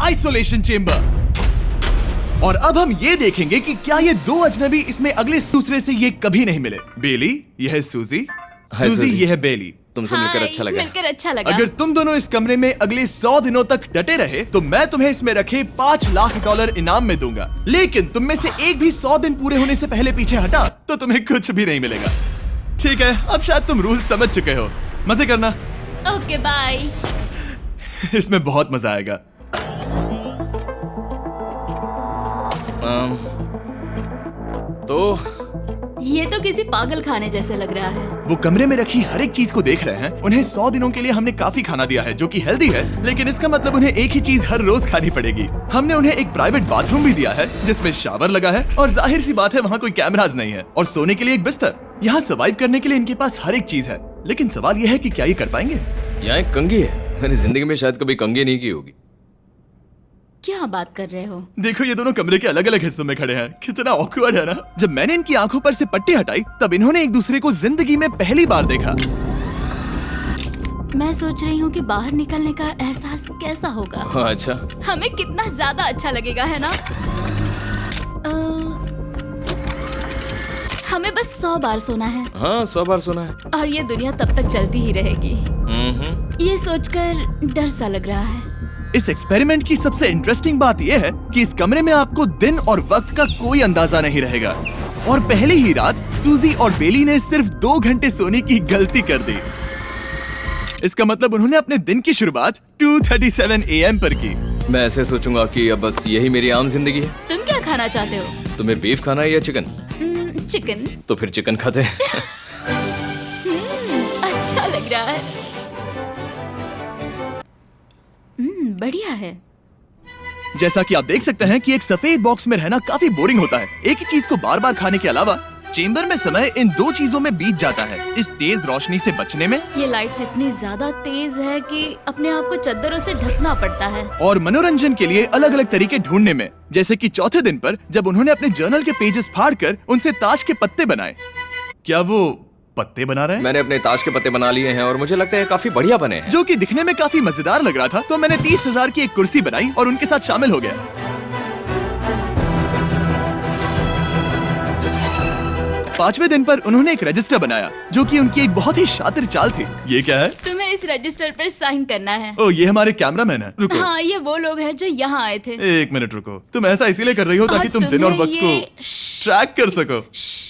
Isolation chamber. और अब हम ये देखेंगे कि क्या ये दो अजनबी इसमें अगले दूसरे से ये कभी नहीं मिले। बेली, यह है सूजी, सूजी ये है बेली। तुमसे मिलकर अच्छा लगा। मिलकर अच्छा लगा। अगर तुम दोनों इस कमरे में अगले 100 दिनों तक डटे रहे तो मैं तुम्हें इसमें रखे $5 लाख इनाम में दूंगा। लेकिन तुम में से एक भी 100 दिन पूरे होने से पहले पीछे हटा तो तुम्हें कुछ भी नहीं मिलेगा। ठीक है, अब शायद तुम रूल समझ चुके हो। मजे करना। Okay bye. इसमें बहुत मजा आएगा। तो ये तो किसी पागल खाने जैसे लग रहा है। वो कमरे में रखी हर एक चीज को देख रहे हैं। उन्हें 100 दिनों के लिए हमने काफी खाना दिया है जो कि हेल्दी है, लेकिन इसका मतलब उन्हें एक ही चीज हर रोज खानी पड़ेगी। हमने उन्हें एक प्राइवेट बाथरूम भी दिया है जिसमें शावर लगा है और जाहिर सी बात है वहाँ कोई कैमराज नहीं है, और सोने के लिए एक बिस्तर। यहाँ सर्वाइव करने के लिए इनके पास हर एक चीज है, लेकिन सवाल यह है कि क्या ये कर पाएंगे। यहाँ एक कंघी है। मैंने जिंदगी में शायद कभी कंघी नहीं की होगी। क्या बात कर रहे हो? देखो ये दोनों कमरे के अलग अलग हिस्सों में खड़े हैं। कितना ऑकवर्ड है ना। जब मैंने इनकी आंखों पर से पट्टी हटाई तब इन्होंने एक दूसरे को जिंदगी में पहली बार देखा। मैं सोच रही हूँ कि बाहर निकलने का एहसास कैसा होगा। अच्छा, हमें कितना ज्यादा अच्छा लगेगा, है ना? हमें बस 100 बार सोना है। हाँ 100 बार सोना है। और ये दुनिया तब तक चलती ही रहेगी। ये सोचकर डर सा लग रहा है। इस एक्सपेरिमेंट की सबसे इंटरेस्टिंग बात यह है कि इस कमरे में आपको दिन और वक्त का कोई अंदाजा नहीं रहेगा। और पहले ही रात सूजी और बेली ने सिर्फ 2 घंटे सोने की गलती कर दी। इसका मतलब उन्होंने अपने दिन की शुरुआत 2:37 AM पर की। मैं ऐसे सोचूंगा कि अब बस यही मेरी आम जिंदगी है। तुम क्या खाना चाहते हो? तुम्हें बीफ खाना है या चिकन? चिकन। तो फिर चिकन खाते हैं। अच्छा लग रहा है। बढ़िया है। जैसा कि आप देख सकते हैं कि एक सफेद बॉक्स में रहना काफी बोरिंग होता है। एक ही चीज को बार बार खाने के अलावा चेम्बर में समय इन 2 चीजों में बीत जाता है। इस तेज रोशनी से बचने में, ये लाइट्स इतनी ज्यादा तेज है कि अपने आप को चादरों से ढकना पड़ता है। और मनोरंजन के लिए अलग अलग तरीके ढूंढने में, जैसे कि चौथे दिन पर जब उन्होंने अपने जर्नल के पेजेस फाड़कर उनसे ताश के पत्ते बनाए। क्या वो पत्ते बना रहे हैं? मैंने अपने ताश के पत्ते बना लिए हैं और मुझे लगता है काफी बढ़िया बने हैं। जो कि दिखने में काफी मजेदार लग रहा था, तो मैंने 30,000 की एक कुर्सी बनाई और उनके साथ शामिल हो गया। 5वें दिन पर उन्होंने एक रजिस्टर बनाया जो कि उनकी एक बहुत ही शातिर चाल थी। ये क्या है? तुम्हें इस रजिस्टर पर साइन करना है। ओ, ये हमारे कैमरामैन है। रुको। हाँ, ये वो लोग हैं जो यहाँ आए थे। 1 मिनट रुको। तुम ऐसा इसीलिए कर रही हो ताकि और तुम दिन और तुम्हें वक्त को ये- ट्रैक कर सको।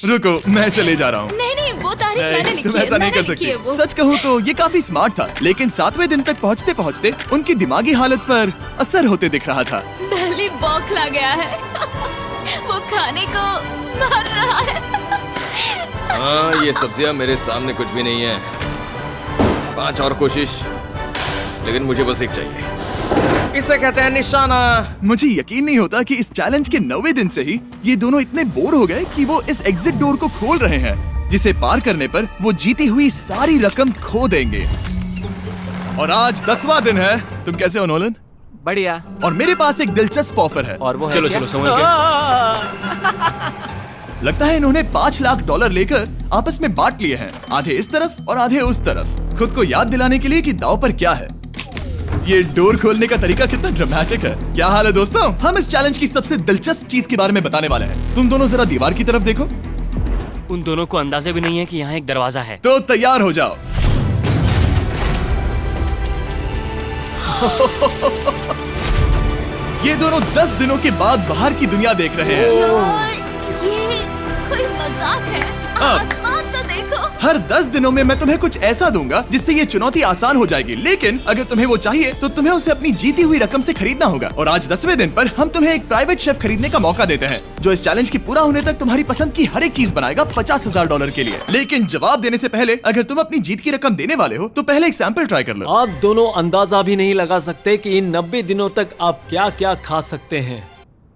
रुको, मैं इसे ले जा रहा हूँ। नहीं, वो तारीख मैंने लिखी तुम है। ऐसा नहीं कर मैंने लिखी है सकती। वो। सच कहूँ तो ये काफी स्मार्ट था, लेकिन 7वें दिन तक पहुँचते पहुँचते उनकी दिमागी हालत पर असर होते दिख रहा था। पहली बौखला गया है। वो खाने को मार रहा है। हाँ, ये सब्जियां मेरे सामने कुछ भी नहीं है। 5 और कोशिश, लेकिन मुझे बस एक चाहिए। इसे कहते हैं निशाना। मुझे यकीन नहीं होता कि इस चैलेंज के 9वें दिन से ही ये दोनों इतने बोर हो गए कि वो इस एग्जिट डोर को खोल रहे हैं, जिसे पार करने पर वो जीती हुई सारी रकम खो देंगे। और आज 10वां दिन है। तुम कैसे हो नोलन? बढ़िया। और मेरे पास एक दिलचस्प ऑफर है। और वो है चलो क्या? चलो समझ गए। लगता है इन्होंने $5 लाख लेकर आपस में बांट लिए हैं, आधे इस तरफ और आधे उस तरफ, खुद को याद दिलाने के लिए कि दांव पर क्या है। ये डोर खोलने का तरीका कितना ड्रामेटिक है। क्या हाल है दोस्तों? हम इस चैलेंज की सबसे दिलचस्प चीज के बारे में बताने वाले हैं। तुम दोनों जरा दीवार की तरफ देखो। उन दोनों को अंदाजा भी नहीं है कि यहाँ एक दरवाजा है। तो तैयार हो जाओ। ये दोनों 10 दिनों के बाद बाहर की दुनिया देख रहे हैं। यार, ये कोई मजाक है। आसमान तो देखो। हर 10 दिनों में मैं तुम्हें कुछ ऐसा दूंगा जिससे ये चुनौती आसान हो जाएगी, लेकिन अगर तुम्हें वो चाहिए तो तुम्हें उसे अपनी जीती हुई रकम से खरीदना होगा। और आज 10वें दिन पर हम तुम्हें एक प्राइवेट शेफ खरीदने का मौका देते हैं जो इस चैलेंज की पूरा होने तक तुम्हारी पसंद की हर एक चीज बनाएगा $50,000 के लिए। लेकिन जवाब देने से पहले अगर तुम अपनी जीत की रकम देने वाले हो तो पहले एक सैंपल ट्राई कर लो। आप दोनों अंदाजा भी नहीं लगा सकते कि इन 90 दिनों तक आप क्या क्या खा सकते हैं।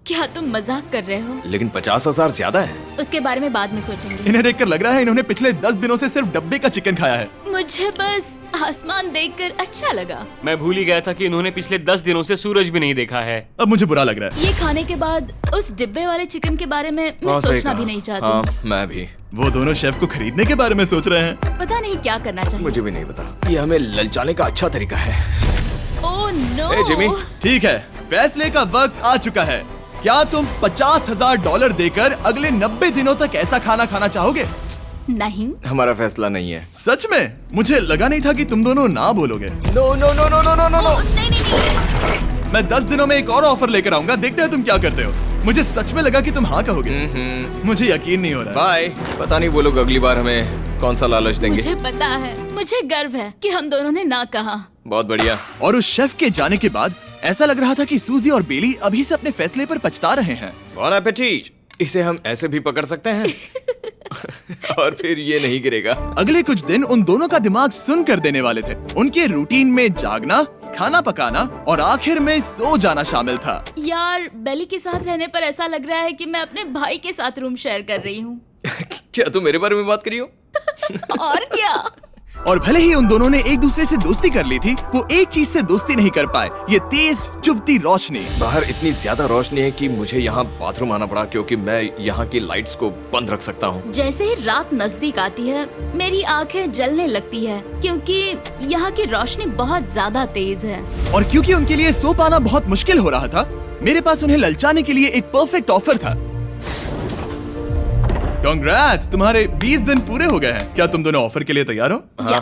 क्या तुम मजाक कर रहे हो? लेकिन 50,000 ज्यादा है। उसके बारे में बाद में सोचेंगे। इन्हें देखकर लग रहा है इन्होंने पिछले 10 दिनों से सिर्फ डब्बे का चिकन खाया है। मुझे बस आसमान देखकर अच्छा लगा। मैं भूल ही गया था कि इन्होंने पिछले 10 दिनों से सूरज भी नहीं देखा है। अब मुझे बुरा लग रहा है। ये खाने के बाद उस डिब्बे वाले चिकन के बारे में मैं हाँ, सही सोचना कहा। भी नहीं चाहती। हाँ, मैं भी। वो दोनों शेफ को खरीदने के बारे में सोच रहे हैं। पता नहीं क्या करना चाहिए। मुझे भी नहीं पता। ये हमें ललचाने का अच्छा तरीका है। Oh no. ए, जिमी। ठीक है, फैसले का वक्त आ चुका है। क्या तुम $50,000 देकर अगले 90 दिनों तक ऐसा खाना खाना चाहोगे? नहीं। हमारा फैसला नहीं है। सच में? मुझे लगा नहीं था कि तुम दोनों ना बोलोगे। No no no no no no no no. नहीं नहीं नहीं। मैं 10 दिनों में एक और ऑफर लेकर आऊंगा, देखते हैं तुम क्या करते हो। मुझे सच में लगा कि तुम हाँ कहोगे। मुझे यकीन नहीं हो रहा। बाय। पता नहीं वो लोग अगली बार हमें कौन सा लालच देंगे। मुझे पता है, मुझे गर्व है कि हम दोनों ने ना कहा। बहुत बढ़िया। और उस शेफ के जाने के बाद ऐसा लग रहा था कि सूजी और बेली अभी से अपने फैसले पर पछता रहे हैं। बॉन एपेटीट। इसे हम ऐसे भी पकड़ सकते हैं और फिर ये नहीं गिरेगा। अगले कुछ दिन उन दोनों का दिमाग सुन कर देने वाले थे। उनके रूटीन में जागना, खाना पकाना और आखिर में सो जाना शामिल था। यार, बेली के साथ रहने पर ऐसा लग रहा है कि मैं अपने भाई के साथ रूम शेयर कर रही हूँ। क्या तुम मेरे बारे में बात करी हो? और क्या। और भले ही उन दोनों ने एक दूसरे से दोस्ती कर ली थी, वो एक चीज से दोस्ती नहीं कर पाए, ये तेज चुभती रोशनी। बाहर इतनी ज्यादा रोशनी है कि मुझे यहाँ बाथरूम आना पड़ा क्योंकि मैं यहाँ की लाइट्स को बंद रख सकता हूँ। जैसे ही रात नजदीक आती है मेरी आंखें जलने लगती है क्योंकि यहाँ की रोशनी बहुत ज्यादा तेज है। और क्योंकि उनके लिए सो पाना बहुत मुश्किल हो रहा था, मेरे पास उन्हें ललचाने के लिए एक परफेक्ट ऑफर था। कांग्रेट्स, तुम्हारे 20 दिन पूरे हो गए हैं। क्या तुम दोनों ऑफर के लिए तैयार हो? हाँ।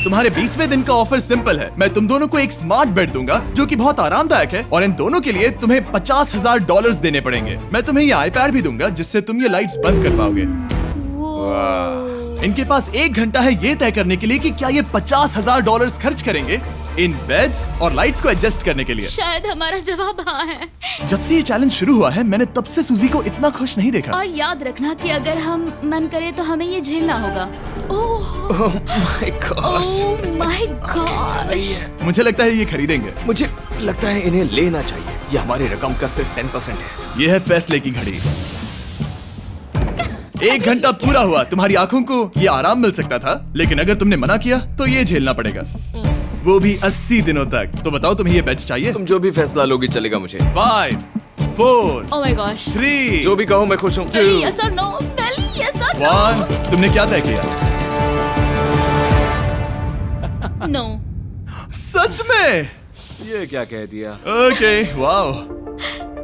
तुम्हारे 20वें दिन का ऑफर सिंपल है। मैं तुम दोनों को एक स्मार्ट बेड दूंगा जो कि बहुत आरामदायक है, और इन दोनों के लिए तुम्हें $50,000 देने पड़ेंगे। मैं तुम्हें ये आईपैड भी दूंगा जिससे तुम ये लाइट्स बंद कर पाओगे। इनके पास 1 घंटा है ये तय करने के लिए कि क्या ये $50,000 खर्च करेंगे इन बेड्स और लाइट्स को एडजस्ट करने के लिए। शायद हमारा जवाब हाँ है। जब से ये चैलेंज शुरू हुआ है, मैंने तब से सूजी को इतना खुश नहीं देखा। और याद रखना कि अगर हम मन करें तो हमें ये झेलना होगा। Oh my God. मुझे लगता है ये खरीदेंगे। मुझे लगता है इन्हें लेना चाहिए। ये हमारी रकम का सिर्फ 10% है। ये है फैसले की घड़ी। 1 घंटा पूरा हुआ। तुम्हारी आंखों को ये आराम मिल सकता था, लेकिन अगर तुमने मना किया तो ये झेलना पड़ेगा, वो भी 80 दिनों तक। तो बताओ, तुम्हें ये बेड्स चाहिए? तुम जो भी फैसला लोगी चलेगा मुझे। 5, 4, ओह माय गॉश। 3, जो भी कहो मैं खुश हूँ। यस और नो। बेली, यस और 1। तुमने क्या तय किया? नो। सच में? ये क्या कह दिया? Okay, wow.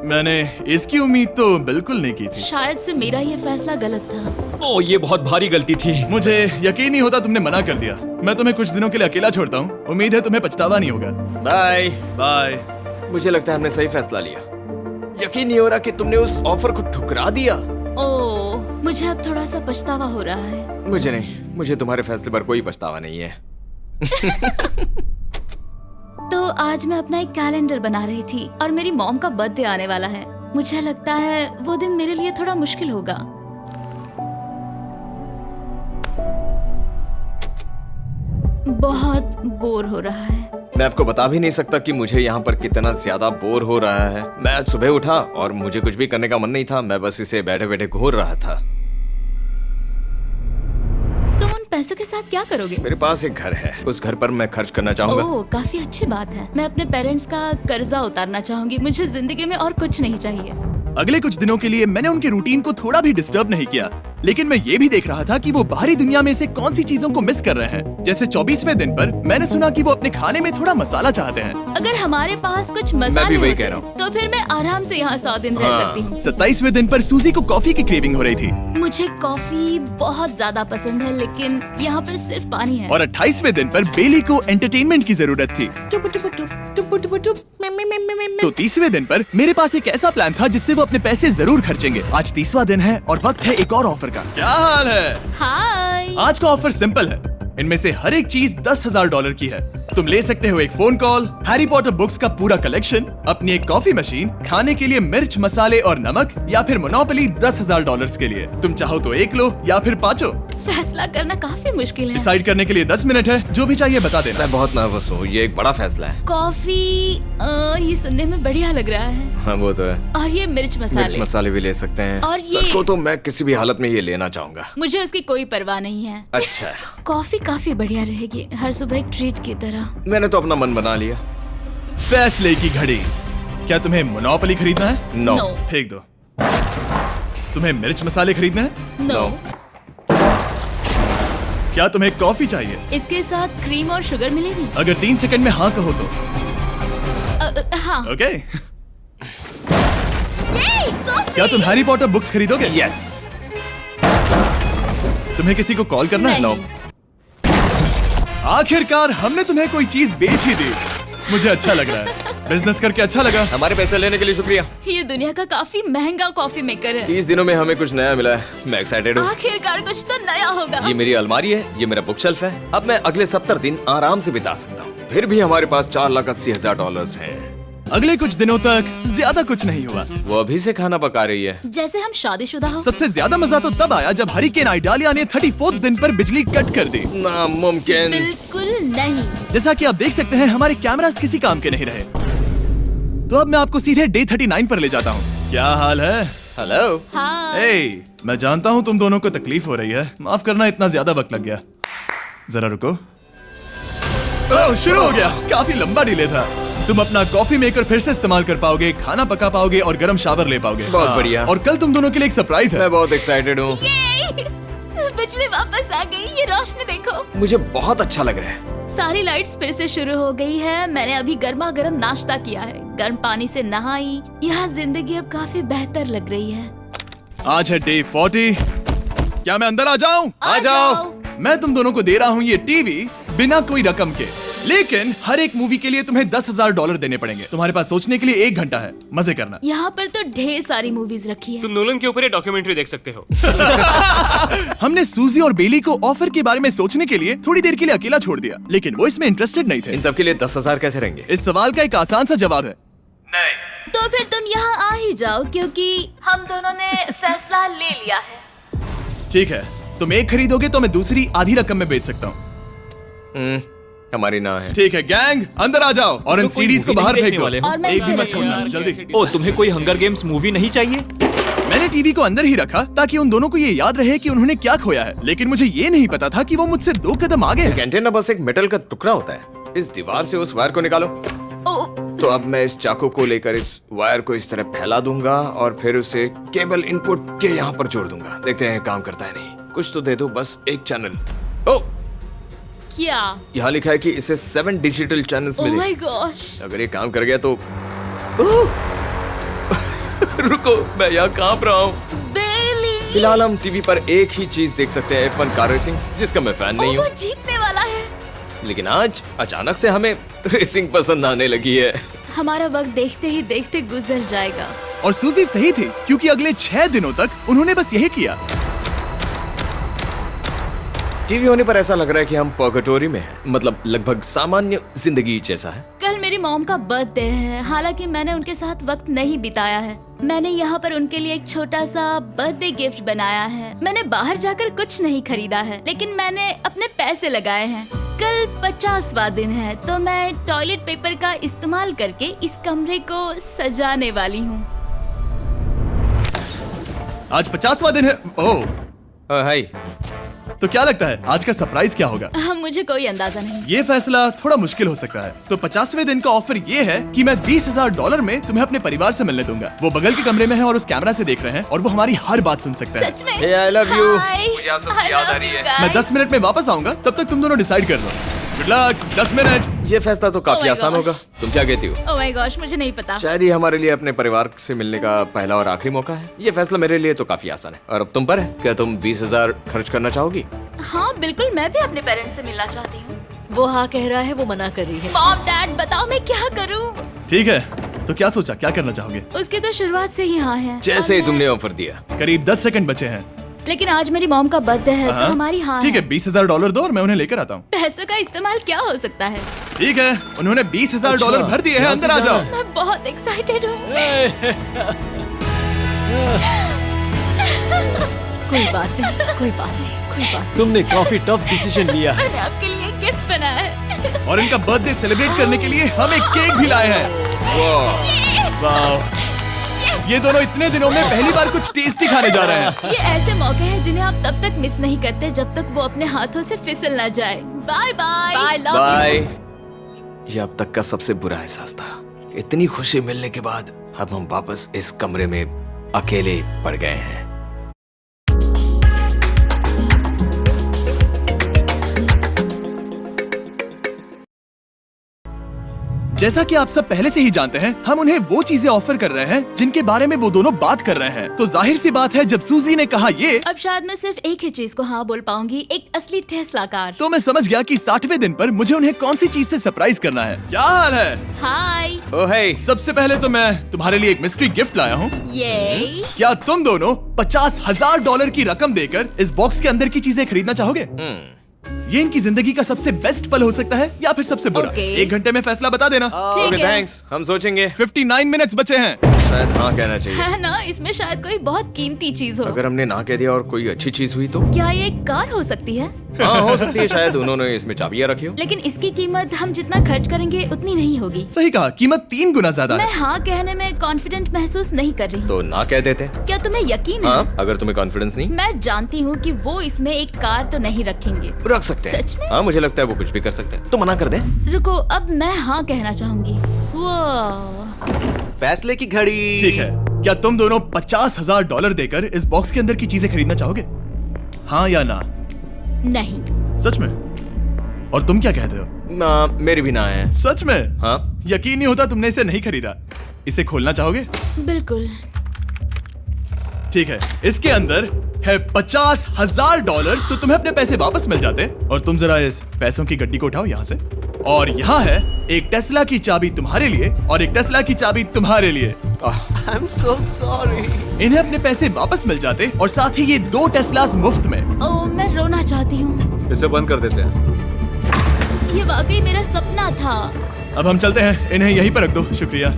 मैंने इसकी उम्मीद तो बिल्कुल नहीं की थी। शायद से मेरा ये फैसला गलत था। ओ, ये बहुत भारी गलती थी। मुझे यकीन नहीं होता तुमने मना कर दिया। मैं तुम्हें कुछ दिनों के लिए अकेला छोड़ता हूँ। उम्मीद है तुम्हें पछतावा नहीं होगा। Bye bye. मुझे लगता है हमने सही फैसला लिया। यकीन नहीं हो रहा कि तुमने उस ऑफर को ठुकरा दिया। ओह, मुझे अब थोड़ा सा पछतावा हो रहा है। मुझे नहीं, मुझे तुम्हारे फैसले पर कोई पछतावा नहीं है। तो आज मैं अपना एक कैलेंडर बना रही थी और मेरी मॉम का बर्थडे आने वाला है। मुझे लगता है वो दिन मेरे लिए थोड़ा मुश्किल होगा। बहुत बोर हो रहा है। मैं आपको बता भी नहीं सकता कि मुझे यहाँ पर कितना ज्यादा बोर हो रहा है। मैं आज सुबह उठा और मुझे कुछ भी करने का मन नहीं था। मैं बस इसे बैठे बैठे घूर रहा था। तुम उन पैसों के साथ क्या करोगे? मेरे पास एक घर है, उस घर पर मैं खर्च करना चाहूंगा। ओह, काफी अच्छी बात है। मैं अपने पेरेंट्स का कर्जा उतारना चाहूंगी। मुझे जिंदगी में और कुछ नहीं चाहिए। अगले कुछ दिनों के लिए मैंने उनके रूटीन को थोड़ा भी डिस्टर्ब नहीं किया, लेकिन मैं ये भी देख रहा था कि वो बाहरी दुनिया में से कौन सी चीजों को मिस कर रहे हैं। जैसे 24वें दिन पर मैंने सुना कि वो अपने खाने में थोड़ा मसाला चाहते हैं। अगर हमारे पास कुछ मैं भी मसाले वही होते कह रहा हूँ। तो फिर मैं आराम से यहाँ 100 दिन रह सकती हूँ। 27वें दिन पर सूजी को कॉफी की क्रेविंग हो रही थी। मुझे कॉफी बहुत ज्यादा पसंद है, लेकिन यहाँ पर सिर्फ पानी है। और 28वें दिन पर बेली को एंटरटेनमेंट की जरूरत थी। तो 30वें दिन पर मेरे पास एक ऐसा प्लान था जिससे वो अपने पैसे जरूर खर्चेंगे। आज 30वां दिन है और वक्त है एक और ऑफर का। क्या हाल है? हाय। आज का ऑफर सिंपल है। इनमें से हर एक चीज $10,000 की है। तुम ले सकते हो एक phone call, Harry Potter books का पूरा कलेक्शन, अपनी एक कॉफी मशीन, खाने के लिए मिर्च, मसाले और नमक, या फिर मोनोपोली $10,000 के लिए। तुम चाहो तो एक लो या फिर पांचों। फैसला करना काफी मुश्किल है। डिसाइड करने के लिए 10 मिनट है। जो भी चाहिए बता देना। मैं बहुत नर्वस हूँ, ये एक बड़ा फैसला है। कॉफी ये सुनने में बढ़िया लग रहा है। हाँ वो तो है। और ये मिर्च मिर्च मसाले भी ले सकते हैं। और ये- सच को तो मैं किसी भी हालत में ये लेना चाहूंगा। मुझे उसकी कोई परवाह नहीं है। अच्छा, कॉफी काफी बढ़िया रहेगी, हर सुबह एक ट्रीट की तरह। मैंने तो अपना मन बना लिया। फैसले की घड़ी। क्या तुम्हें मोनोपोली खरीदना है? नो। No. फेंक दो। तुम्हें मिर्च मसाले खरीदना है? नो। क्या तुम्हें कॉफी चाहिए? इसके साथ क्रीम और शुगर मिलेगी? अगर 3 सेकंड में हाँ कहो तो। हाँ। Okay Hey, Sophie! क्या तुम हैरी पॉटर बुक्स खरीदोगे? यस। तुम्हें किसी को कॉल करना है? नहीं। आखिरकार हमने तुम्हें कोई चीज बेच ही दी। मुझे अच्छा लग रहा है। बिजनेस करके अच्छा लगा। हमारे पैसे लेने के लिए शुक्रिया। ये दुनिया का काफी महंगा कॉफी मेकर है। 30 दिनों में हमें कुछ नया मिला है। मैं एक्साइटेड हूँ। आखिरकार कुछ तो नया होगा। ये मेरी अलमारी है, ये मेरा बुक शेल्फ है। अब मैं अगले 70 दिन आराम से बिता सकता हूँ। फिर भी हमारे पास $4,80,000 हैं। अगले कुछ दिनों तक ज्यादा कुछ नहीं हुआ। वो अभी से खाना पका रही है। जैसे हम शादीशुदा हो। सबसे ज्यादा मजा तो तब आया जब हरिकेन आइडालिया ने 34 दिन पर बिजली कट कर दी। नामुमकिन। बिल्कुल नहीं। जैसा कि आप देख सकते हैं हमारे कैमरास किसी काम के नहीं रहे। तो अब मैं आपको सीधे डे 39 पर ले जाता हूँ। क्या हाल है? हेलो। हाँ। ए, मैं जानता हूँ तुम दोनों को तकलीफ हो रही है। माफ करना इतना ज्यादा वक्त लग गया। जरा रुको। ओह, शुरू हो गया। काफी लंबा डिले था। तुम अपना कॉफी मेकर फिर से इस्तेमाल कर पाओगे, खाना पका पाओगे और गर्म शावर ले पाओगे। बहुत हाँ, बढ़िया। और कल तुम दोनों के लिए एक सरप्राइज है। मैं बहुत एक्साइटेड हूँ। ये! बिजली वापस आ गई। ये रोशनी देखो। मुझे बहुत अच्छा लग रहा है। सारी लाइट्स फिर से शुरू हो गई है। मैंने अभी गर्मा गर्म नाश्ता किया है, गर्म पानी से नहाई। यहाँ जिंदगी अब काफी बेहतर लग रही है। आज है डे 40। क्या मैं अंदर आ जाऊं? आ जाओ। मैं तुम दोनों को दे रहा हूँ ये टीवी बिना कोई रकम के, लेकिन हर एक मूवी के लिए तुम्हें $10,000 देने पड़ेंगे। तुम्हारे पास सोचने के लिए 1 घंटा है। मजे करना। यहाँ पर तो ढेर सारी मूवीज रखी है। तुम नोलन के ऊपर ये डॉक्यूमेंट्री देख सकते हो। हमने सूजी और बेली को ऑफर के बारे में सोचने के लिए थोड़ी देर के लिए अकेला छोड़ दिया, लेकिन वो इसमें इंटरेस्टेड नहीं थे। इन सब के लिए 10,000 कैसे रहेंगे? इस सवाल का एक आसान सा जवाब है नहीं। तो फिर तुम यहाँ आ ही जाओ, क्योंकि हम दोनों ने फैसला ले लिया है। ठीक है, तुम एक खरीदोगे तो मैं दूसरी आधी रकम में बेच सकता हूँ। हमारी ना है। ठीक है गैंग, अंदर आ जाओ और इन तो कोई सीडीज को movie बाहर नहीं फेंक देखने दो। वाले हो? और मैं एक भी इसे मत छोड़ना, रखूंगी। जल्दी। ओ, तुम्हें कोई हंगर गेम्स मूवी नहीं चाहिए? मैंने टीवी को अंदर ही रखा ताकि उन दोनों को ये याद रहे कि उन्होंने क्या खोया है, लेकिन मुझे ये नहीं पता था कि वो मुझसे 2 कदम आगे हैं। एंटेना बस एक मेटल का टुकड़ा होता है। इस दीवार से उस वायर को निकालो। तो अब मैं इस चाकू को लेकर इस वायर को इस तरह फैला दूंगा और फिर उसे केबल इनपुट के यहाँ पर जोड़ दूंगा। देखते हैं काम करता है नहीं। कुछ तो दे दो, बस एक चैनल। ओ, क्या? यहाँ लिखा है कि इसे 7 डिजिटल चैनल्स ओह मिले। My gosh. अगर ये काम कर गया तो रुको, मैं यहाँ कांप रहा हूँ। बेली। फिलहाल हम टीवी पर एक ही चीज देख सकते हैं, F1 कार रेसिंग, जिसका मैं फैन नहीं वो हूँ। जीतने वाला है। लेकिन आज अचानक से हमें रेसिंग पसंद आने लगी है। हमारा वक्त देखते ही देखते गुजर जाएगा। और सूजी सही थी, क्योंकि अगले 6 दिनों तक उन्होंने बस यही किया। टीवी होने पर ऐसा लग रहा है कि हम पर्गेटोरी में हैं, मतलब लगभग सामान्य जिंदगी जैसा है। कल मेरी मॉम का बर्थडे है, हालांकि मैंने उनके साथ वक्त नहीं बिताया है। मैंने यहाँ पर उनके लिए एक छोटा सा बर्थडे गिफ्ट बनाया है। मैंने बाहर जाकर कुछ नहीं खरीदा है, लेकिन मैंने अपने पैसे लगाए हैं। कल 50वां दिन है, तो मैं टॉयलेट पेपर का इस्तेमाल करके इस कमरे को सजाने वाली हूँ। आज 50वां दिन है। ओह, हाय। तो क्या लगता है आज का सरप्राइज क्या होगा? मुझे कोई अंदाजा नहीं। ये फैसला थोड़ा मुश्किल हो सकता है। तो 50वें दिन का ऑफर ये है कि मैं $20,000 में तुम्हें अपने परिवार से मिलने दूंगा। वो बगल के कमरे में है और उस कैमरा से देख रहे हैं और वो हमारी हर बात सुन सकते हैं। सच में? Hey, I love you. Hi. मुझे आप सबकी I याद आ love रही you है। guys. मैं 10 मिनट में वापस आऊंगा, तब तक तुम दोनों डिसाइड कर लो। Good luck. 10 मिनट। ये फैसला तो Oh काफी my आसान gosh. होगा। तुम क्या कहती हो? ओह माय गॉश, मुझे नहीं पता। शायद ये हमारे लिए अपने परिवार से मिलने का पहला और आखिरी मौका है। ये फैसला मेरे लिए तो काफी आसान है। और अब तुम पर है। क्या तुम 20,000 खर्च करना चाहोगी? हाँ बिल्कुल, मैं भी अपने पेरेंट्स से मिलना चाहती हूँ। वो हाँ कह रहा है, वो मना कर रही है। मॉम डैड बताओ मैं क्या करूँ? ठीक है, तो क्या सोचा, क्या करना चाहोगे? उसकी तो शुरुआत से ही हाँ है। जैसे ही और तुमने ऑफर दिया। करीब 10 सेकंड बचे हैं। लेकिन आज मेरी मॉम का बर्थडे है, तो हाँ। हमारी हाँ ठीक है, $20,000 दो और मैं उन्हें लेकर आता हूँ। पैसों का इस्तेमाल क्या हो सकता है? ठीक है, उन्होंने $20,000 अच्छा, भर दिए हैं। यहाँ अंदर से आ जाओ। जाना मैं बहुत एक्साइटेड हूँ। कोई बात नहीं, कोई बात नहीं, कोई बात नहीं। तुमने काफी टफ डिसीजन लिया है। मैंने आपके लिए गिफ्ट बनाया है। और इनका बर्थडे सेलिब्रेट करने के लिए हम एक केक भी लाए हैं। वाह, ये दोनों इतने दिनों में पहली बार कुछ टेस्टी खाने जा रहे हैं। ये ऐसे मौके हैं जिन्हें आप तब तक मिस नहीं करते जब तक वो अपने हाथों से फिसल ना जाए। Bye bye. Bye love bye. ये अब तक का सबसे बुरा एहसास था। इतनी खुशी मिलने के बाद अब हम वापस इस कमरे में अकेले पड़ गए हैं। जैसा कि आप सब पहले से ही जानते हैं, हम उन्हें वो चीजें ऑफर कर रहे हैं जिनके बारे में वो दोनों बात कर रहे हैं। तो जाहिर सी बात है, जब सूजी ने कहा ये, अब शायद मैं सिर्फ एक ही चीज को हाँ बोल पाऊंगी, एक असली टेस्ला कार। तो मैं समझ गया कि 60वें दिन पर मुझे उन्हें कौन सी चीज से सरप्राइज करना है। क्या हाल है? हाय। ओह हे, सबसे पहले तो मैं तुम्हारे लिए एक मिस्ट्री गिफ्ट लाया हूँ। ये क्या तुम दोनों $50,000 की रकम देकर इस बॉक्स के अंदर की चीजें खरीदना चाहोगे? ये इनकी जिंदगी का सबसे बेस्ट पल हो सकता है या फिर सबसे बुरा। Okay. 1 घंटे में फैसला बता देना। ठीक ओके है। थैंक्स, हम सोचेंगे। 59 मिनट्स बचे हैं। शायद हाँ कहना चाहिए। है ना, इसमें शायद कोई बहुत कीमती चीज हो। अगर हमने ना कह दिया और कोई अच्छी चीज हुई तो? क्या ये एक कार हो सकती है? हाँ हो सकती है, शायद उन्होंने इसमें चाबियां रखी हो। लेकिन इसकी कीमत हम जितना खर्च करेंगे उतनी नहीं होगी। सही कहा, कीमत 3 गुना ज्यादा मैं है। हाँ कहने में कॉन्फिडेंट महसूस नहीं कर रही। तो ना कह देते। क्या तुम्हें यकीन है? हाँ, अगर तुम्हें कॉन्फिडेंस नहीं, मैं जानती हूँ कि वो इसमें एक कार तो नहीं रखेंगे। रख सकते हैं। सच में? हाँ मुझे लगता है वो कुछ भी कर सकते हैं, तो मना कर दे। रुको, अब मैं हाँ कहना चाहूंगी। वो फैसले की घड़ी। ठीक है, क्या तुम दोनों $50,000 देकर इस बॉक्स के अंदर की चीजें खरीदना चाहोगे? हाँ या ना? नहीं। सच में? और तुम क्या कहते हो? ना, मेरी भी ना है। सच में? हाँ यकीन नहीं होता तुमने इसे नहीं खरीदा। इसे खोलना चाहोगे? बिल्कुल। ठीक है, इसके अंदर है $50,000, तो तुम्हें अपने पैसे वापस मिल जाते। और तुम जरा इस पैसों की गड्डी को उठाओ यहाँ से। और यहाँ है एक टेस्ला की चाबी तुम्हारे लिए और एक टेस्ला की चाबी तुम्हारे लिए। I am so sorry. इन्हें अपने पैसे वापस मिल जाते और साथ ही ये 2 टेस्लास मुफ्त में। ओह, मैं रोना चाहती हूँ। इसे बंद कर देते हैं। ये वाकई मेरा सपना था। अब हम चलते हैं, इन्हें यहीं पर रख दो। शुक्रिया।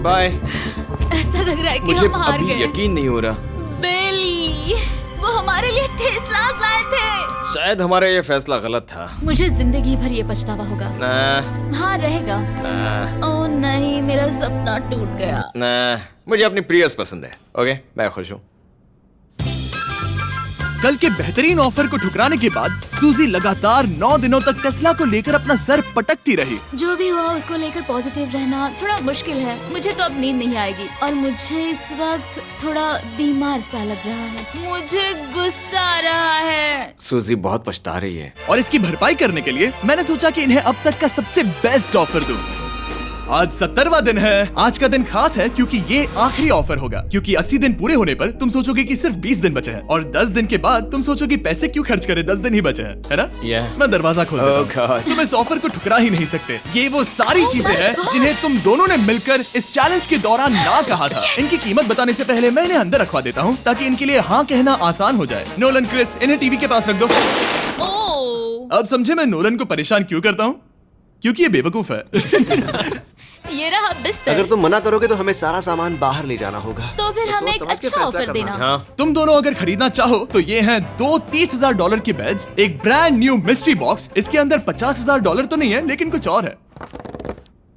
बाय। ऐसा लग रहा है कि मुझे हम हार अभी गए। यकीन नहीं हो रहा। बेली, वो हमारे लिए टेस्लास लाए थे। शायद हमारा ये फैसला गलत था। मुझे जिंदगी भर ये पछतावा होगा। ना, हाँ रहेगा। ना, ओह नहीं, मेरा सपना टूट गया। ना, मुझे अपनी प्रियस पसंद है। ओके, मैं खुश हूँ। कल के बेहतरीन ऑफर को ठुकराने के बाद सूजी लगातार 9 दिनों तक टेस्ला को लेकर अपना सर पटकती रही। जो भी हुआ उसको लेकर पॉजिटिव रहना थोड़ा मुश्किल है। मुझे तो अब नींद नहीं आएगी और मुझे इस वक्त थोड़ा बीमार सा लग रहा है। मुझे गुस्सा आ रहा है। सूजी बहुत पछता रही है। और इसकी भरपाई करने के लिए मैंने सोचा कि इन्हें अब तक का सबसे बेस्ट ऑफर दूं। आज 70वां दिन है। आज का दिन खास है क्योंकि ये आखिरी ऑफर होगा, क्योंकि 80 दिन पूरे होने पर तुम सोचोगे कि सिर्फ 20 दिन बचे हैं और 10 दिन के बाद तुम सोचोगे पैसे क्यों खर्च करें, 10 दिन ही बचे हैं, है ना? Yeah. मैं दरवाजा खोल देता Oh हूं। God. तुम इस ऑफर को ठुकरा ही नहीं सकते। ये वो सारी चीजें हैं जिन्हें तुम दोनों ने मिलकर इस चैलेंज के दौरान ना कहा था। इनकी कीमत बताने से पहले मैं इन्हें अंदर रखवा देता हूँ ताकि इनके लिए हाँ कहना आसान हो जाए। नोलन, क्रिस, इन्हें टीवी के पास रख दो। ओह, अब समझे मैं नोलन को परेशान क्यों करता हूँ? क्योंकि ये बेवकूफ है। ये रहा बिस्तर। अगर तुम मना करोगे तो हमें सारा सामान बाहर ले जाना होगा। तो फिर हमें एक समझ के अच्छा फैसला ऑफर करना देना। हाँ, तुम दोनों अगर खरीदना चाहो तो ये हैं 2 $30,000 के बेड्स, एक ब्रांड न्यू मिस्ट्री बॉक्स। इसके अंदर $50,000 तो नहीं है, लेकिन कुछ और है।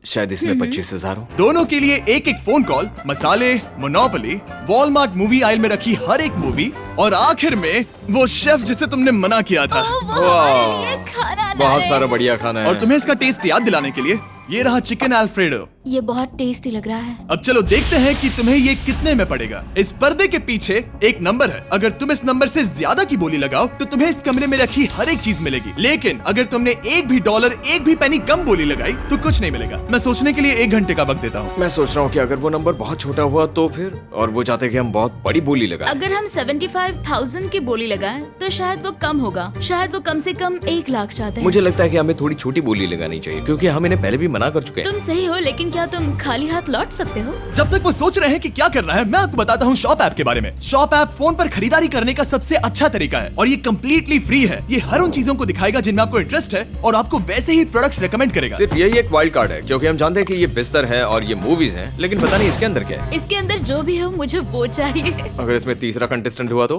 शायद इसमें 25,000 हो। दोनों के लिए एक एक फोन कॉल, मसाले, मोनोपोली, वॉलमार्ट मूवी आयल में रखी हर एक मूवी और आखिर में वो शेफ जिसे तुमने मना किया था। ओह, वो हमारे लिए खाना बहुत लाए। सारा बढ़िया खाना है। और तुम्हें इसका टेस्ट याद दिलाने के लिए ये रहा चिकन अल्फ्रेडो। ये बहुत टेस्टी लग रहा है। अब चलो देखते हैं कि तुम्हें ये कितने में पड़ेगा। इस पर्दे के पीछे एक नंबर है। अगर तुम इस नंबर से ज्यादा की बोली लगाओ तो तुम्हें इस कमरे में रखी हर एक चीज मिलेगी। लेकिन अगर तुमने एक भी डॉलर, एक भी पेनी कम बोली लगाई तो कुछ नहीं मिलेगा। मैं सोचने के लिए 1 घंटे का वक्त देता हूँ। मैं सोच रहा हूँ कि अगर वो नंबर बहुत छोटा हुआ तो फिर, और वो चाहते कि हम बहुत बड़ी बोली लगाएं। अगर हम 75,000 की बोली लगाएं तो शायद वो कम होगा। शायद वो कम से कम 1 लाख चाहते हैं। मुझे लगता है कि हमें थोड़ी छोटी बोली लगानी चाहिए क्योंकि हम इन्हें पहले भी मना कर चुके हैं। तुम सही हो, लेकिन क्या तुम खाली हाथ लौट सकते हो? जब तक वो सोच रहे हैं कि क्या करना है, मैं आपको बताता हूँ शॉप ऐप के बारे में। शॉप ऐप फोन पर खरीदारी करने का सबसे अच्छा तरीका है और ये कम्प्लीटली फ्री है। ये हर उन चीजों को दिखाएगा जिनमें आपको इंटरेस्ट है और आपको वैसे ही प्रोडक्ट्स रेकमेंड करेगा। सिर्फ यही एक वाइल्ड कार्ड है क्योंकि हम जानते हैं कि ये बिस्तर है और ये मूवीज हैं, लेकिन पता नहीं इसके अंदर क्या है। इसके अंदर जो भी हो मुझे वो चाहिए। अगर इसमें तीसरा कंटेस्टेंट हुआ तो?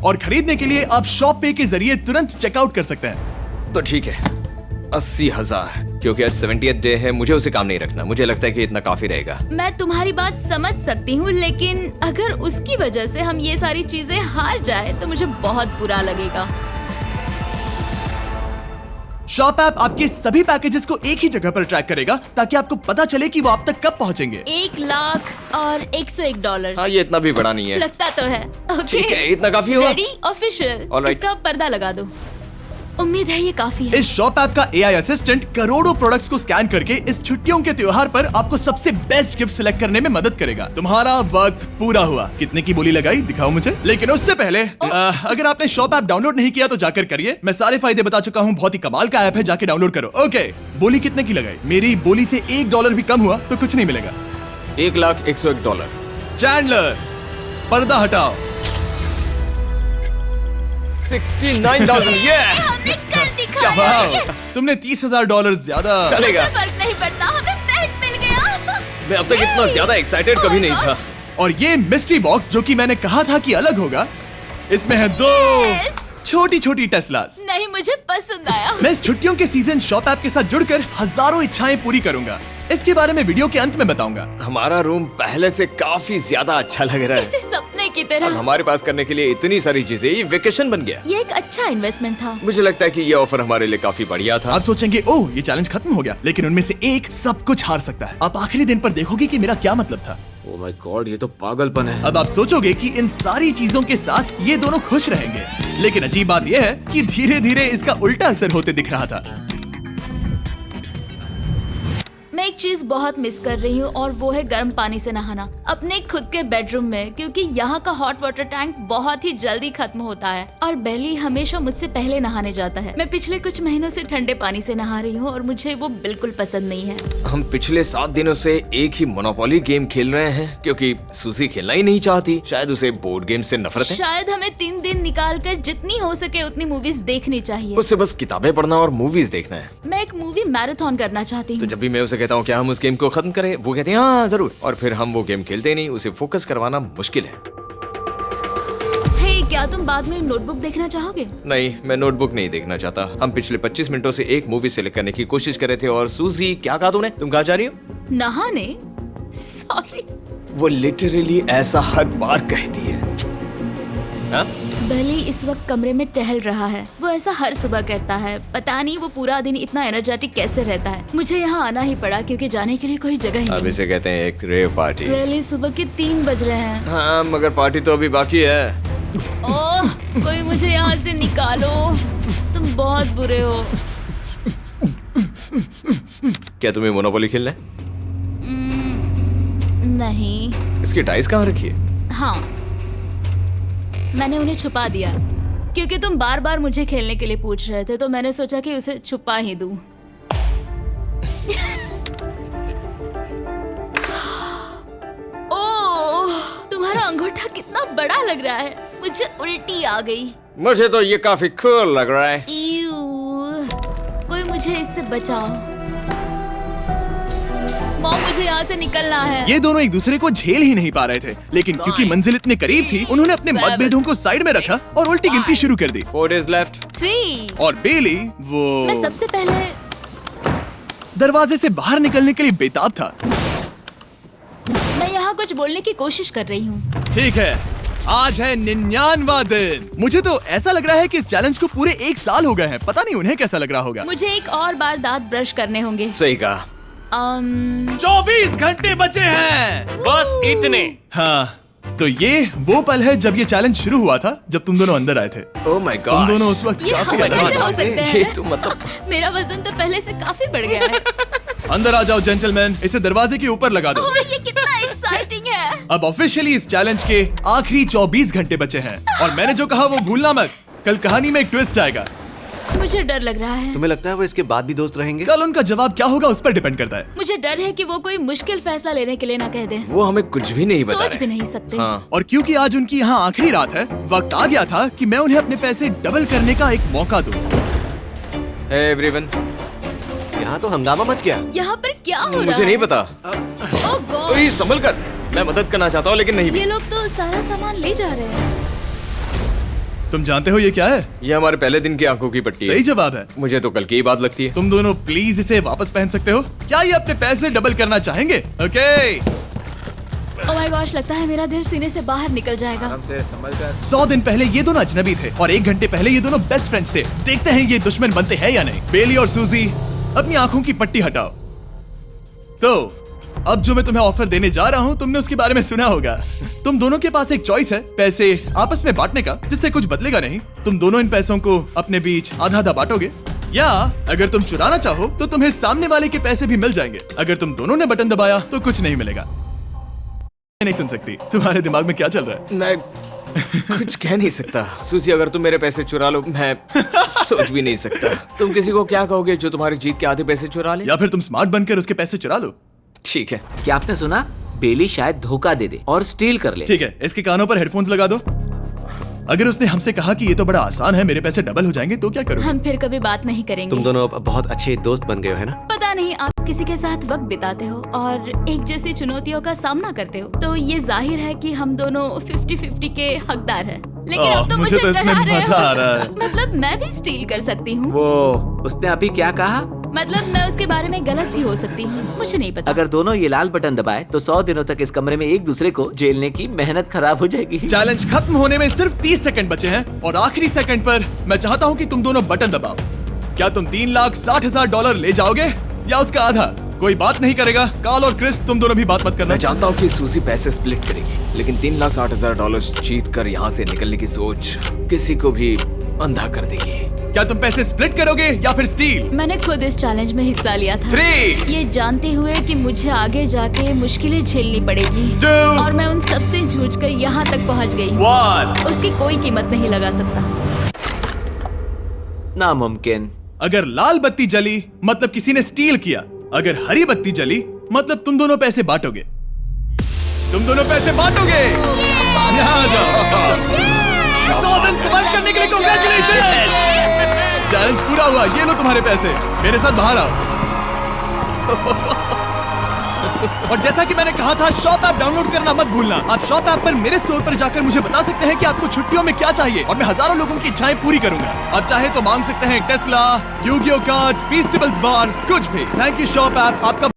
और खरीदने के लिए आप शॉप पे के जरिए तुरंत चेकआउट कर सकते हैं। तो ठीक है, 80,000, क्योंकि आज 70th डे है, मुझे उसे काम नहीं रखना। मुझे लगता है कि इतना काफी रहेगा। मैं तुम्हारी बात समझ सकती हूँ, लेकिन अगर उसकी वजह से हम ये सारी चीजें हार जाए तो मुझे बहुत बुरा लगेगा। शॉप ऐप आपके सभी पैकेजेस को एक ही जगह पर ट्रैक करेगा ताकि आपको पता चले कि वो आप तक कब पहुंचेंगे। 1 लाख और $101। हाँ, ये इतना भी बड़ा नहीं है। लगता तो है। ओके, ठीक है, इतना काफी होगा। Ready, official. Alright. इसका पर्दा लगा दो। उम्मीद है ये काफी है। इस शॉप ऐप का AI असिस्टेंट करोड़ों प्रोडक्ट्स को स्कैन करके इस छुट्टियों के त्योहार पर आपको सबसे बेस्ट गिफ्ट सिलेक्ट करने में मदद करेगा। तुम्हारा वक्त पूरा हुआ। कितने की बोली लगाई दिखाओ मुझे। लेकिन उससे पहले अगर आपने शॉप ऐप डाउनलोड नहीं किया तो जाकर करिए। मैं सारे फायदे बता चुका हूँ। बहुत ही कमाल का ऐप है, जाके डाउनलोड करो। ओके, बोली कितने की लगाई? मेरी बोली से $1 भी कम हुआ तो कुछ नहीं मिलेगा। $1,01,001। चैंडलर, पर्दा हटाओ। 69,000। ये हमने कर दिखाया। वाह, Yes! तुमने $30,000 ज्यादा। चलेगा। मुझे फर्क नहीं पड़ता, हमें बेड मिल गया। मैं अब तक इतना ज्यादा एक्साइटेड कभी नहीं था। और ये मिस्ट्री बॉक्स जो कि मैंने कहा था कि अलग होगा, इसमें है 2 Yes! छोटी छोटी टेस्लास। नहीं, मुझे पसंद आया। मैं इस छुट्टियों के सीजन शॉप ऐप के साथ जुड़कर हजारों इच्छाएं पूरी करूंगा। इसके बारे में वीडियो के अंत में बताऊंगा। हमारा रूम पहले से काफी ज्यादा अच्छा लग रहा इसे है। सपने की अब तरह। हमारे पास करने के लिए इतनी सारी चीजें, ये वेकेशन बन गया। ये एक अच्छा इन्वेस्टमेंट था। मुझे लगता है कि ये ऑफर हमारे लिए काफी बढ़िया था। आप सोचेंगे ओह ये चैलेंज खत्म हो गया, लेकिन उनमें से एक सब कुछ हार सकता है। आप आखिरी दिन पर देखोगे कि मेरा क्या मतलब था। ओह माय गॉड, ये तो पागलपन है। अब आप सोचोगे कि इन सारी चीजों के साथ ये दोनों खुश रहेंगे, लेकिन अजीब बात यह है कि धीरे धीरे इसका उल्टा असर होते दिख रहा था। मैं एक चीज बहुत मिस कर रही हूँ और वो है गर्म पानी से नहाना अपने खुद के बेडरूम में, क्योंकि यहाँ का हॉट वाटर टैंक बहुत ही जल्दी खत्म होता है और बेली हमेशा मुझसे पहले नहाने जाता है। मैं पिछले कुछ महीनों से ठंडे पानी से नहा रही हूँ और मुझे वो बिल्कुल पसंद नहीं है। हम पिछले 7 दिनों से एक ही मोनोपोली गेम खेल रहे हैं क्योंकि सूजी खेलना ही नहीं चाहती। शायद उसे बोर्ड गेम से नफरत है। शायद हमें 3 दिन निकाल कर जितनी हो सके उतनी मूवीज देखनी चाहिए। उससे बस किताबें पढ़ना और मूवीज देखना है। मैं एक मूवी मैराथन करना चाहती तो हूँ। जब भी मैं उसे कहता हूँ क्या हम उस गेम को खत्म करें, वो कहते हैं हाँ जरूर, और फिर हम वो गेम खेलते ही नहीं। उसे फोकस करवाना मुश्किल है। हे, क्या तुम बाद में नोटबुक देखना चाहोगे? नहीं, मैं नोटबुक नहीं देखना चाहता। हम पिछले 25 मिनटों से एक मूवी सेलेक्ट करने की कोशिश कर रहे थे। और सूजी, क्या कहा तूने? तुम कहाँ जा रही हो? नहाने? सॉरी। वो लिटरली ऐसा हर बार कहती है। हाँ? बेली इस वक्त कमरे में टहल रहा है। वो ऐसा हर सुबह करता है। पता नहीं वो पूरा दिन इतना एनर्जेटिक कैसे रहता है। मुझे यहाँ आना ही पड़ा क्योंकि जाने के लिए कोई जगह ही अब नहीं। इसे कहते हैं एक रेव पार्टी। बेली, सुबह के 3 बज रहे हैं। हाँ, मगर पार्टी तो अभी बाकी है। ओह, कोई मुझे यहाँ से निकालो। तुम बहुत बुरे हो। क्या तुम्हें मोनोपोली खेलना है? नहीं। इसकी डाइस कहाँ रखी है? हाँ, मैंने उन्हें छुपा दिया क्योंकि तुम बार बार मुझे खेलने के लिए पूछ रहे थे, तो मैंने सोचा कि उसे छुपा ही दूं। ओह, तुम्हारा अंगूठा कितना बड़ा लग रहा है। मुझे उल्टी आ गई। मुझे तो ये काफी कूल लग रहा है। ईऊ, कोई मुझे इससे बचाओ। मॉम, मुझे यहाँ से निकलना है। ये दोनों एक दूसरे को झेल ही नहीं पा रहे थे, लेकिन क्योंकि मंजिल इतने करीब थी, उन्होंने अपने मतभेदों को साइड में रखा और उल्टी गिनती शुरू कर दी। 4 days left। 3। और बेली वो मैं सबसे पहले दरवाजे से बाहर निकलने के लिए बेताब था। मैं यहाँ कुछ बोलने की कोशिश कर रही हूँ। ठीक है, आज है 99वां दिन। मुझे तो ऐसा लग रहा है कि इस चैलेंज को पूरे 1 साल हो गए हैं। पता नहीं उन्हें कैसा लग रहा होगा। मुझे एक और बार दांत ब्रश करने होंगे। सही कहा। 24 घंटे बचे हैं। बस इतने। हाँ, तो ये वो पल है जब ये चैलेंज शुरू हुआ था, जब तुम दोनों अंदर आए थे। Oh my God. तुम दोनों उस वक्त ये काफी हम ज्यादा कैसे हो सकते हैं? ये तो मतलब मेरा वजन तो पहले से काफी बढ़ गया है। अंदर आ जाओ जेंटलमैन, इसे दरवाजे के ऊपर लगा दो। ओह, ये कितना एक्साइटिंग है। अब ऑफिशियली इस चैलेंज के आखिरी 24 घंटे बचे हैं और मैंने जो कहा वो भूलना मत। कल कहानी में एक ट्विस्ट आएगा। मुझे डर लग रहा है। तुम्हें लगता है वो इसके बाद भी दोस्त रहेंगे? कल उनका जवाब क्या होगा उस पर डिपेंड करता है। मुझे डर है कि वो कोई मुश्किल फैसला लेने के लिए ना कह दे। वो हमें कुछ भी नहीं बता सोच भी रहे। नहीं सकते। हाँ। और क्योंकि आज उनकी यहाँ आखिरी रात है, वक्त आ गया था कि मैं उन्हें अपने पैसे डबल करने का एक मौका दूं। Hey everyone। यहाँ तो हंगामा मच गया। यहाँ पर क्या हो रहा है? मुझे नहीं पता। ओह गॉड, तो ये संभल कर। मैं मदद करना चाहता हूँ लेकिन नहीं भी। ये लोग तो सारा सामान ले जा रहे हैं। तुम जानते हो ये क्या है? ये हमारे पहले दिन की आंखों की पट्टी है। सही जवाब है। मुझे तो कल की ही बात लगती है। तुम दोनों प्लीज इसे वापस पहन सकते हो? क्या ये अपने पैसे डबल करना चाहेंगे? ओके। ओह माय गॉश, लगता है मेरा दिल सीने से बाहर निकल जाएगा। 100 दिन पहले ये दोनों अजनबी थे और 1 घंटे पहले ये दोनों बेस्ट फ्रेंड्स थे। देखते हैं ये दुश्मन बनते हैं या नहीं। बेली और सूजी, अपनी आंखों की पट्टी हटाओ। तो अब जो मैं तुम्हें ऑफर देने जा रहा हूँ तुमने उसके बारे में सुना होगा। तुम दोनों के पास एक चॉइस है, पैसे आपस में बांटने का, जिससे कुछ बदलेगा नहीं। तुम दोनों इन पैसों को अपने बीच आधा आधा बांटोगे, या अगर तुम चुराना चाहो तो तुम्हें सामने वाले के पैसे भी मिल जाएंगे। अगर तुम दोनों ने बटन दबाया तो कुछ नहीं मिलेगा। नहीं सुन सकती, तुम्हारे दिमाग में क्या चल रहा है? मैं कुछ कह नहीं सकता। सूजी, अगर तुम मेरे पैसे चुरा लो, मैं सोच भी नहीं सकता। तुम किसी को क्या कहोगे जो तुम्हारी जीत के आधे पैसे चुरा ले? या फिर तुम स्मार्ट बनकर उसके पैसे चुरा लो। ठीक है। क्या आपने सुना? बेली शायद धोखा दे दे और स्टील कर ले। ठीक है, इसके कानों पर हेडफोन्स लगा दो। अगर उसने हमसे कहा कि ये तो बड़ा आसान है, मेरे पैसे डबल हो जाएंगे, तो क्या करोगे? हम फिर कभी बात नहीं करेंगे। तुम दोनों अब बहुत अच्छे दोस्त बन गए हो, है ना? पता नहीं, आप किसी के साथ वक्त बिताते हो और एक जैसी चुनौतियों का सामना करते हो, तो ये जाहिर है कि हम दोनों 50-50 के हकदार हैं। लेकिन अब तो मुझे तो इसमें डरा रहे मजा आ हो। रहा है। मतलब मैं भी स्टील कर सकती हूँ। वो उसने अभी क्या कहा? मतलब मैं उसके बारे में गलत भी हो सकती हूँ, मुझे नहीं पता। अगर दोनों ये लाल बटन दबाए तो 100 दिनों तक इस कमरे में एक दूसरे को झेलने की मेहनत खराब हो जाएगी। चैलेंज खत्म होने में सिर्फ 30 सेकंड बचे हैं और आखिरी सेकंड पर मैं चाहता हूँ कि तुम दोनों बटन दबाओ। क्या तुम $3,60,000 ले जाओगे या उसका आधा? कोई बात नहीं करेगा। कार्ल और क्रिस, तुम दोनों भी बात मत करना। मैं जानता हूँ कि सूजी पैसे स्प्लिट करेगी, लेकिन $3,60,000 जीत कर यहाँ से निकलने की सोच किसी को भी अंधा कर देगी। क्या तुम पैसे स्प्लिट करोगे या फिर स्टील? मैंने खुद इस चैलेंज में हिस्सा लिया था, 3, ये जानते हुए कि मुझे आगे जाके मुश्किलें झेलनी पड़ेगी 2, और मैं उन सब से जूझकर यहाँ तक पहुँच गई हूँ। 1। उसकी कोई कीमत नहीं लगा सकता। नामुमकिन। अगर लाल बत्ती जली मतलब किसी ने स्टील किया, अगर हरी बत्ती जली मतलब तुम दोनों पैसे बांटोगे। तुम दोनों पैसे बांटोगे। यहाँ आ जाओ। 100 दिन सर्वाइव करने के लिए कांग्रेचुलेशन। चैलेंज पूरा हुआ, ये लो तुम्हारे पैसे, मेरे साथ बाहर आओ। और जैसा कि मैंने कहा था, शॉप ऐप डाउनलोड करना मत भूलना। आप शॉप ऐप पर मेरे स्टोर पर जाकर मुझे बता सकते हैं कि आपको छुट्टियों में क्या चाहिए और मैं हजारों लोगों की इच्छाएं पूरी करूंगा। आप चाहे तो मांग सकते हैं टेस्ला, यूगियो कार्ड्स, फेस्टिवल्स बार, कुछ भी। थैंक यू शॉप ऐप, आपका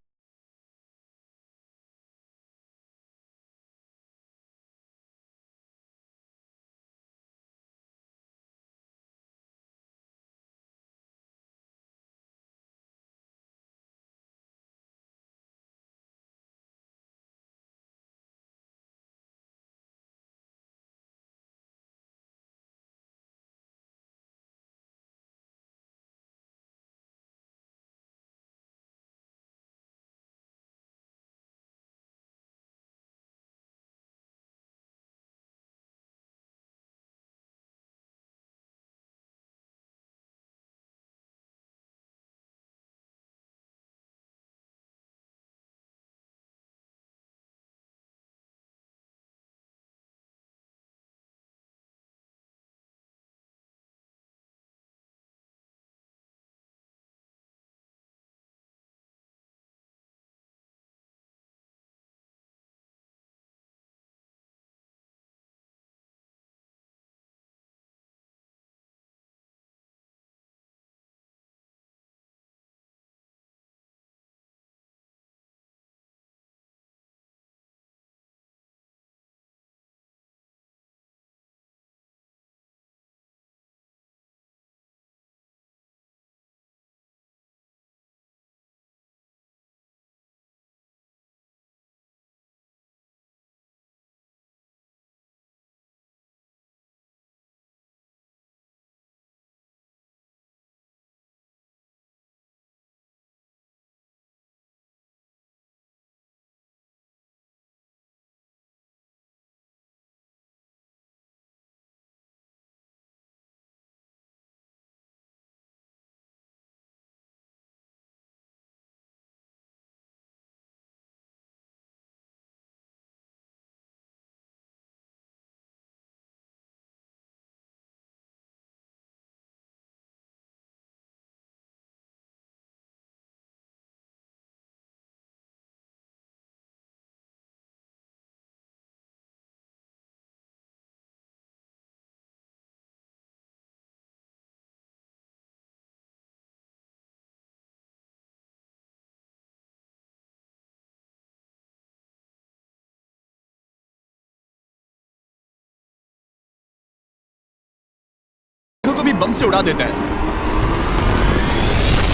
को भी बम से उड़ा देता है।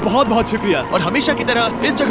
बहुत बहुत शुक्रिया और हमेशा की तरह इस जगह